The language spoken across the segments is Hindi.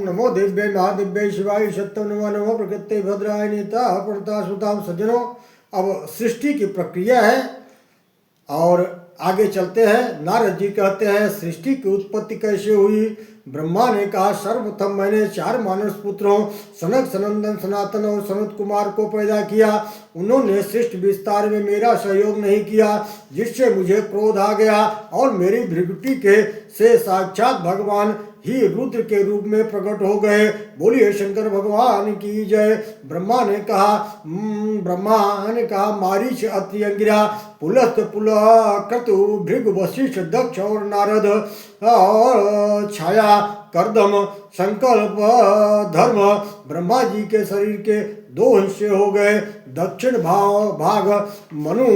नमो दिव्य महादिव्य शिवाय सत्यम नमो नमो प्रकृति भद्राय नेता प्रणता सुताम सज्जनों। अब सृष्टि की प्रक्रिया है और आगे चलते हैं। नारद जी कहते हैं सृष्टि की उत्पत्ति कैसे हुई। ब्रह्मा ने कहा सर्वप्रथम मैंने 4 मानस पुत्रों सनक सनंदन सनातन और सनत कुमार को पैदा किया। उन्होंने सृष्टि विस्तार में मेरा सहयोग नहीं किया, जिससे मुझे क्रोध आ गया और मेरी भृगुटी के से साक्षात भगवान ही रुद्र के रूप में प्रकट हो गए। बोलिए शंकर भगवान की जय। ब्रह्मा ने कहा मारीच अत्रि अंगिरा पुलस्त पुल क्रतु भृगु वशिष्ठ दक्ष और नारद और छाया करदम संकल्प धर्म। ब्रह्मा जी के शरीर के 2 हिस्से हो गए। दक्षिण भाग मनु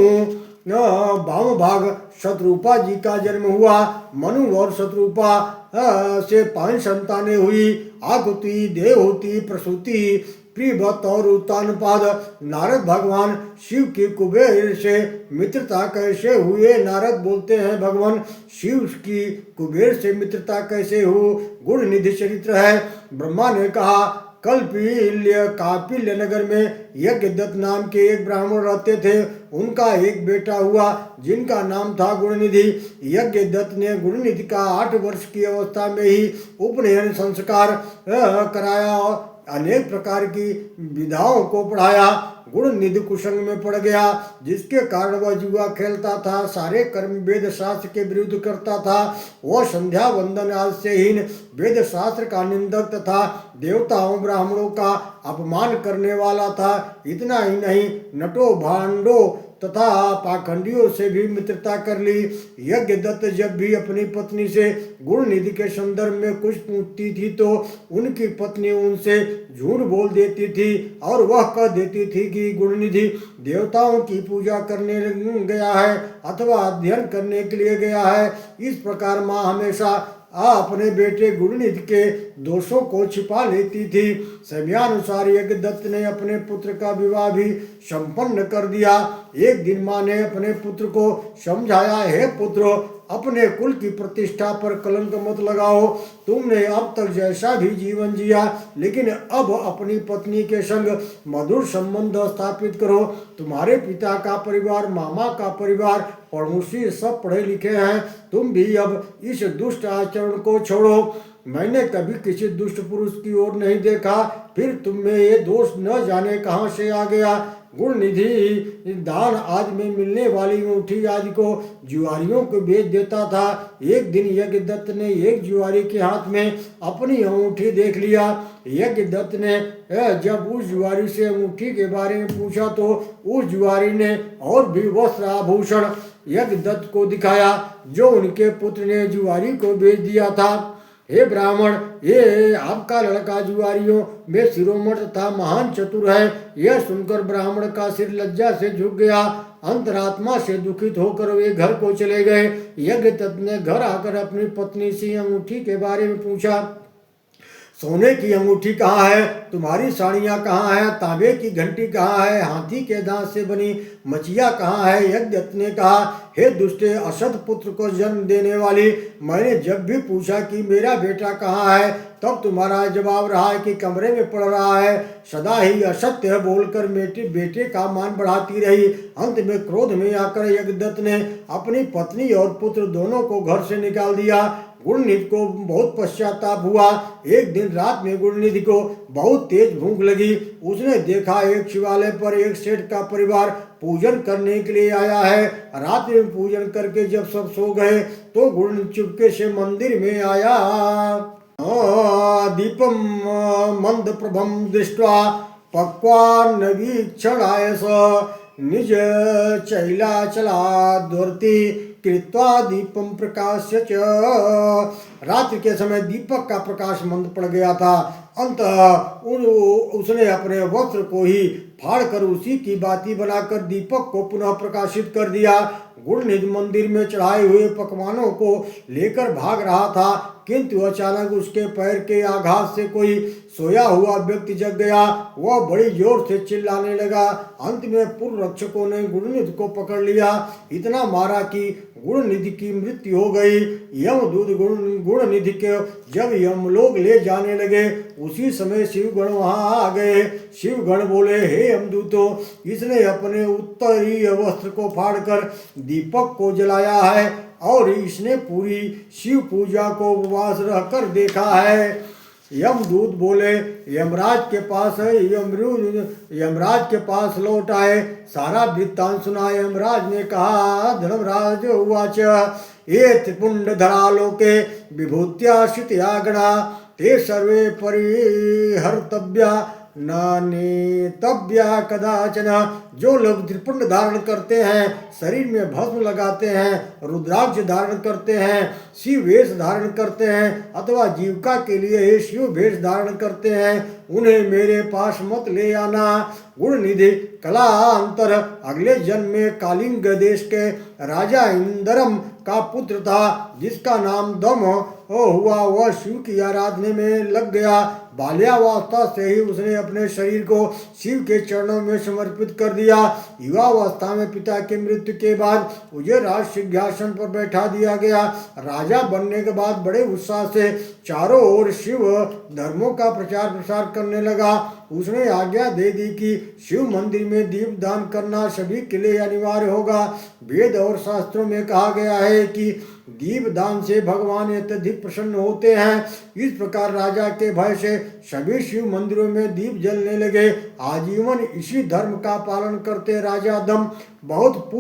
वाम भाग शत्रुपा जी का जन्म हुआ। मनु और शत्रुपा से 5 संतानें हुई। आकुति, देवहूति, प्रसूति, प्रियव्रत और उत्तानपाद। नारद भगवान शिव की कुबेर से मित्रता कैसे हुए। नारद बोलते हैं भगवान शिव की कुबेर से मित्रता कैसे हो। गुण निधि चरित्र है। ब्रह्मा ने कहा कापिल्य नगर में यज्ञदत्त नाम के एक ब्राह्मण रहते थे। उनका एक बेटा हुआ जिनका नाम था गुणनिधि। यज्ञदत्त ने गुणनिधि का 8 वर्ष की अवस्था में ही उपनयन संस्कार कराया और अनेक प्रकार की विधाओं को पढ़ाया। गुणनिधि कुसंग में पड़ गया, जिसके कारण वह जुआ खेलता था, सारे कर्म वेद शास्त्र के विरुद्ध करता था। वह संध्या वंदन आदि से हीन, वेद शास्त्र का निंदक तथा देवताओं ब्राह्मणों का अपमान करने वाला था। इतना ही नहीं, नटो भांडो तथा पाखंडियों से भी मित्रता कर ली। यज्ञदत्त जब भी अपनी पत्नी से गुणनिधि के संदर्भ में कुछ पूछती थी तो उनकी पत्नी उनसे झूठ बोल देती थी और वह कह देती थी कि गुणनिधि देवताओं की पूजा करने गया है अथवा अध्ययन करने के लिए गया है। इस प्रकार माँ हमेशा अपने बेटे गुणनिधि के दोषों को छिपा लेती थी। समयानुसार यज्ञदत्त ने अपने पुत्र का विवाह भी संपन्न कर दिया। एक दिन माँ ने अपने पुत्र को समझाया, हे पुत्र, अपने कुल की प्रतिष्ठा पर कलंक मत लगाओ। तुमने अब तक जैसा भी जीवन जिया, लेकिन अब अपनी पत्नी के संग मधुर संबंध स्थापित करो। तुम्हारे पिता का परिवार, मामा का परिवार, पड़ोसी सब पढ़े लिखे हैं। तुम भी अब इस दुष्ट आचरण को छोड़ो। मैंने कभी किसी दुष्ट पुरुष की ओर नहीं देखा, फिर तुम में ये दोष न जाने कहाँ से आ गया। गुणनिधि दान आदि में मिलने वाली अंगूठी आदि को जुआरियों को बेच देता था। एक दिन यज्ञदत्त ने एक जुआरी के हाथ में अपनी अंगूठी देख लिया। यज्ञदत्त ने जब उस जुआरी से अंगूठी के बारे में पूछा तो उस जुआरी ने और भी वस्त्र आभूषण यज्ञदत्त को दिखाया, जो उनके पुत्र ने जुआरी को बेच दिया था। हे ब्राह्मण, ये आपका लड़का जुआरियों में शिरोमणि तथा महान चतुर है। यह सुनकर ब्राह्मण का सिर लज्जा से झुक गया। अंतरात्मा से दुखित होकर वे घर को चले गए। यज्ञदत्त ने घर आकर अपनी पत्नी से अंगूठी के बारे में पूछा। सोने की अंगूठी कहाँ है? तुम्हारी साड़ियाँ कहाँ हैं? तांबे की घंटी कहाँ है? हाथी के दांत से बनी मचिया कहाँ है? यज्ञदत्त ने कहा, हे दुष्टे, असत पुत्र को जन्म देने वाली, मैंने जब भी पूछा कि मेरा बेटा कहाँ है, तब तुम्हारा जवाब रहा है कि कमरे में पड़ रहा है। सदा ही असत्य बोलकर बेटे का मान बढ़ाती रही। अंत में क्रोध में आकर यज्ञदत्त ने अपनी पत्नी और पुत्र दोनों को घर से निकाल दिया। गुणनिधि को बहुत पश्चाताप हुआ। एक दिन रात में गुणनिधि को बहुत तेज भूख लगी। उसने देखा एक शिवालय पर एक सेठ का परिवार पूजन करने के लिए आया है। रात में पूजन करके जब सब सो गए तो गुणनिधि चुपके से मंदिर में आया। दीपम मंद प्रभम दृष्ट्वा पक्वान्नवीक्षणाय स निज चैलाचलाद्वर्ति कृत्वा दीपम प्रकाश्य च। रात्रि के समय दीपक का प्रकाश मंद पड़ गया था। अंत उसने अपने वस्त्र को ही फाड़कर उसी की बाती बनाकर दीपक को पुनः प्रकाशित कर दिया। गुणनिधि मंदिर में चढ़ाए हुए पकवानों को लेकर भाग रहा था, किंतु अचानक उसके पैर के आघात से कोई सोया हुआ व्यक्ति जग गया। वह बड़ी जोर से चिल्लाने लगा। अंत में पूर्व रक्षकों ने गुणनिधि को पकड़ लिया। इतना मारा कि गुण निधि की मृत्यु हो गई। यमदूत गुण निधि के जब यमलोक ले जाने लगे उसी समय शिवगण वहां आ गए। शिवगण बोले, हे यमदूतों, इसने अपने उत्तरीय वस्त्र को फाड़कर दीपक को जलाया है और इसने पूरी शिव पूजा को उपवास रहकर देखा है। यमदूत बोले, यमराज के पास लौट आए, सारा वृत्तांत सुना। यमराज ने कहा, धर्मराज उवाच ये त्रिपुंडधरा लोके विभूत्या श्रुत्या गणा ते सर्वे परिहर्तव्या न नेतव्या कदाचन। जो लोग त्रिपुंड धारण करते हैं, शरीर में भस्म लगाते हैं, रुद्राक्ष धारण करते हैं, शिव वेश धारण करते हैं अथवा जीविका के लिए शिव वेश धारण करते हैं, उन्हें मेरे पास मत ले आना। गुण निधि कलांतर अगले जन्म में कालिंग देश के राजा इंद्रम का पुत्र था, जिसका नाम दम हुआ। वह शिव की आराधना में लग गया। बाल्यावस्था से ही उसने अपने शरीर को शिव के चरणों में समर्पित कर दिया। युवावस्था में पिता की मृत्यु के बाद उसे राज सिंहासन पर बैठा दिया गया। राजा बनने के बाद बड़े उत्साह से चारों ओर शिव धर्मों का प्रचार प्रसार करने लगा। उसने आज्ञा दे दी कि शिव मंदिर में दीप दान करना सभी के लिए अनिवार्य होगा। वेद और शास्त्रों में कहा गया है कि दीप दान से भगवान अत्यधिक प्रसन्न होते हैं। इस प्रकार राजा के भय से सभी शिव मंदिरों में दीप जलने लगे। आजीवन इसी धर्म का पालन करते राजा दम बहुत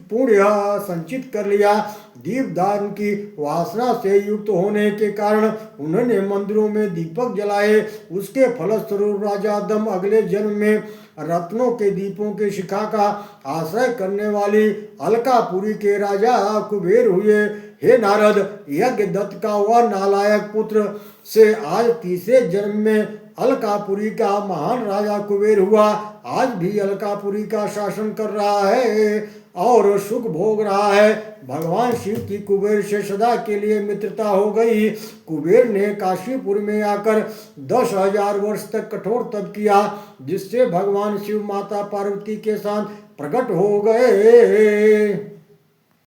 पुण्य संचित कर लिया। दीप दान की वासना से युक्त होने के कारण उन्होंने मंदिरों में दीपक जलाए। उसके फलस्वरूप राजा दम अगले जन्म में रत्नों के दीपों की शिखा का आश्रय करने वाली अलकापुरी के राजा कुबेर हुए। हे नारद, यज्ञदत्त का वह नालायक पुत्र से आज तीसरे जन्म में अलकापुरी का महान राजा कुबेर हुआ। आज भी अलकापुरी का शासन कर रहा है और सुख भोग रहा है। भगवान शिव की कुबेर से सदा के लिए मित्रता हो गई। कुबेर ने काशीपुर में आकर 10,000 वर्ष तक कठोर तप किया, जिससे भगवान शिव माता पार्वती के साथ प्रकट हो गए।